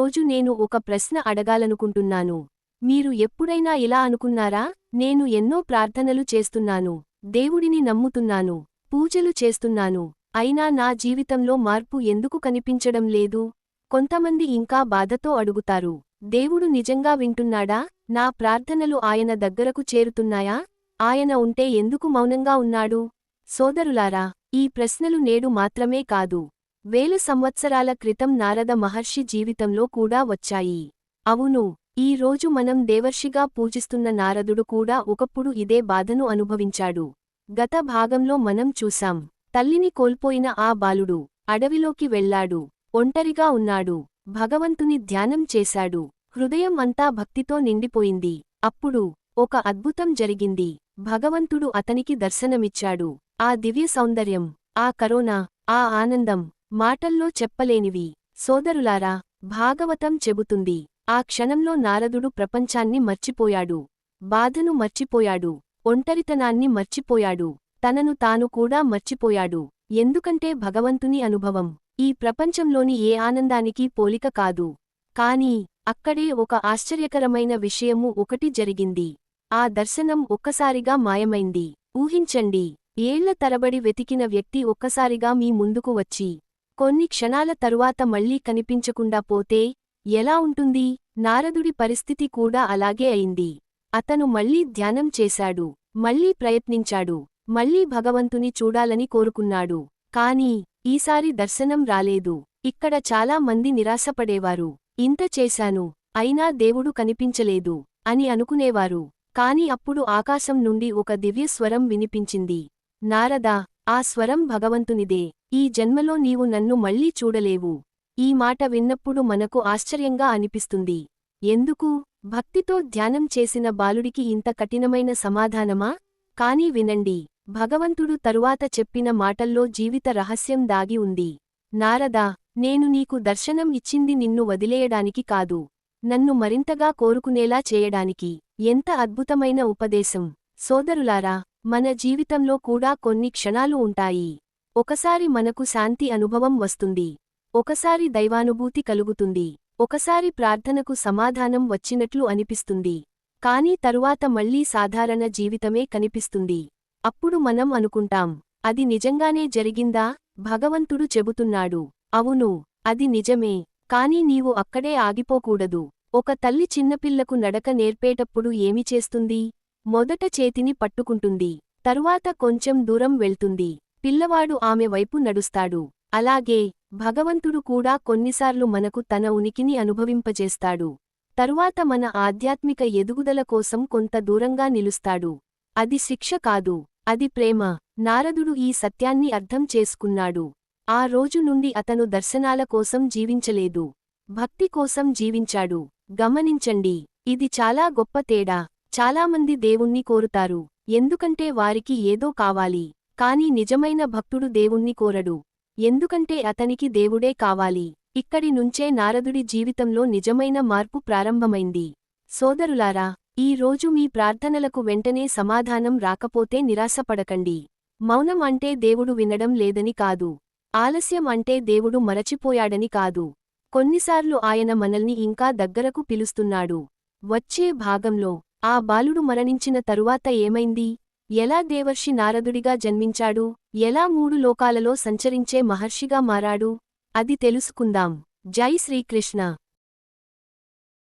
రోజు నేను ఒక ప్రశ్న అడగాలనుకుంటున్నాను. మీరు ఎప్పుడైనా ఇలా అనుకున్నారా? నేను ఎన్నో ప్రార్థనలు చేస్తున్నాను, దేవుడిని నమ్ముతున్నాను, పూజలు చేస్తున్నాను, అయినా నా జీవితంలో మార్పు ఎందుకు కనిపించడం లేదు? కొంతమంది ఇంకా బాధతో అడుగుతారు, దేవుడు నిజంగా వింటున్నాడా? నా ప్రార్థనలు ఆయన దగ్గరకు చేరుతున్నాయా? ఆయన ఉంటే ఎందుకు మౌనంగా ఉన్నాడు? సోదరులారా, ఈ ప్రశ్నలు నేడు మాత్రమే కాదు, వేల సంవత్సరాల క్రితం నారద మహర్షి జీవితంలో కూడా వచ్చాయి. అవును, ఈ రోజు మనం దేవర్షిగా పూజిస్తున్న నారదుడు కూడా ఒకప్పుడు ఇదే బాధను అనుభవించాడు. గత భాగంలో మనం చూసాం, తల్లిని కోల్పోయిన ఆ బాలుడు అడవిలోకి వెళ్లాడు, ఒంటరిగా ఉన్నాడు, భగవంతుని ధ్యానం చేశాడు, హృదయం అంతా భక్తితో నిండిపోయింది. అప్పుడు ఒక అద్భుతం జరిగింది. భగవంతుడు అతనికి దర్శనమిచ్చాడు. ఆ దివ్య సౌందర్యం, ఆ కరుణ, ఆ ఆనందం మాటల్లో చెప్పలేనివి. సోదరులారా, భాగవతం చెబుతుంది, ఆ క్షణంలో నారదుడు ప్రపంచాన్ని మర్చిపోయాడు, బాధను మర్చిపోయాడు, ఒంటరితనాన్ని మర్చిపోయాడు, తనను తాను కూడా మర్చిపోయాడు. ఎందుకంటే భగవంతుని అనుభవం ఈ ప్రపంచంలోని ఏ ఆనందానికి పోలిక కాదు. కానీ అక్కడే ఒక ఆశ్చర్యకరమైన విషయము ఒకటి జరిగింది. ఆ దర్శనం ఒక్కసారిగా మాయమైంది. ఊహించండి, ఏళ్ల తరబడి వెతికిన వ్యక్తి ఒక్కసారిగా మీ ముందుకు వచ్చి కొన్ని క్షణాల తరువాత మళ్లీ కనిపించకుండా పోతే ఎలా ఉంటుంది? నారదుడి పరిస్థితి కూడా అలాగే అయింది. అతను మళ్లీ ధ్యానం చేశాడు, మళ్లీ ప్రయత్నించాడు, మళ్లీ భగవంతుని చూడాలని కోరుకున్నాడు. కానీ ఈసారి దర్శనం రాలేదు. ఇక్కడ చాలా మంది నిరాశపడేవారు. ఇంత చేశాను, అయినా దేవుడు కనిపించలేదు అని అనుకునేవారు. కాని అప్పుడు ఆకాశం నుండి ఒక దివ్య స్వరం వినిపించింది. నారదా, ఆ స్వరం భగవంతునిదే. ఈ జన్మలో నీవు నన్ను మళ్లీ చూడలేవు. ఈ మాట విన్నప్పుడు మనకు ఆశ్చర్యంగా అనిపిస్తుంది. ఎందుకు? భక్తితో ధ్యానం చేసిన బాలుడికి ఇంత కఠినమైన సమాధానమా? కాని వినండి, భగవంతుడు తరువాత చెప్పిన మాటల్లో జీవిత రహస్యం దాగి ఉంది. నారదా, నేను నీకు దర్శనం ఇచ్చింది నిన్ను వదిలేయడానికి కాదు, నన్ను మరింతగా కోరుకునేలా చేయడానికి. ఎంత అద్భుతమైన ఉపదేశం! సోదరులారా, మన జీవితంలో కూడా కొన్ని క్షణాలు ఉంటాయి. ఒకసారి మనకు శాంతి అనుభవం వస్తుంది, ఒకసారి దైవానుభూతి కలుగుతుంది, ఒకసారి ప్రార్థనకు సమాధానం వచ్చినట్లు అనిపిస్తుంది. కానీ తరువాత మళ్లీ సాధారణ జీవితమే కనిపిస్తుంది. అప్పుడు మనం అనుకుంటాం, అది నిజంగానే జరిగిందా? భగవంతుడు చెబుతున్నాడు, అవును, అది నిజమే. కాని నీవు అక్కడే ఆగిపోకూడదు. ఒక తల్లి చిన్నపిల్లకు నడక నేర్పేటప్పుడు ఏమి చేస్తుంది? మొదట చేతిని పట్టుకుంటుంది, తరువాత కొంచెం దూరం వెళ్తుంది, పిల్లవాడు ఆమె వైపు నడుస్తాడు. అలాగే భగవంతుడు కూడా కొన్నిసార్లు మనకు తన ఉనికిని అనుభవింపజేస్తాడు. తరువాత మన ఆధ్యాత్మిక ఎదుగుదల కోసం కొంత దూరంగా నిలుస్తాడు. అది శిక్ష కాదు, అది ప్రేమ. నారదుడు ఈ సత్యాన్ని అర్థం చేసుకున్నాడు. ఆ రోజు నుండి అతను దర్శనాల కోసం జీవించలేదు, భక్తి కోసం జీవించాడు. గమనించండి, ఇది చాలా గొప్ప తేడా. చాలామంది దేవుణ్ణి కోరుతారు, ఎందుకంటే వారికి ఏదో కావాలి. కాని నిజమైన భక్తుడు దేవుణ్ణి కోరడు, ఎందుకంటే అతనికి దేవుడే కావాలి. ఇక్కడి నుంచే నారదుడి జీవితంలో నిజమైన మార్పు ప్రారంభమైంది. సోదరులారా, ఈ రోజు మీ ప్రార్థనలకు వెంటనే సమాధానం రాకపోతే నిరాశపడకండి. మౌనం అంటే దేవుడు వినడం లేదని కాదు, ఆలస్యం అంటే దేవుడు మరచిపోయాడని కాదు. కొన్నిసార్లు ఆయన మనల్ని ఇంకా దగ్గరకు పిలుస్తున్నాడు. వచ్చే భాగంలో ఆ బాలుడు మరణించిన తరువాత ఏమైంది? ఎలా దేవర్షి నారదుడిగా జన్మించాడు? ఎలా 3 లోకాలలో సంచరించే మహర్షిగా మారాడు? అది తెలుసుకుందాం. జై శ్రీకృష్ణ.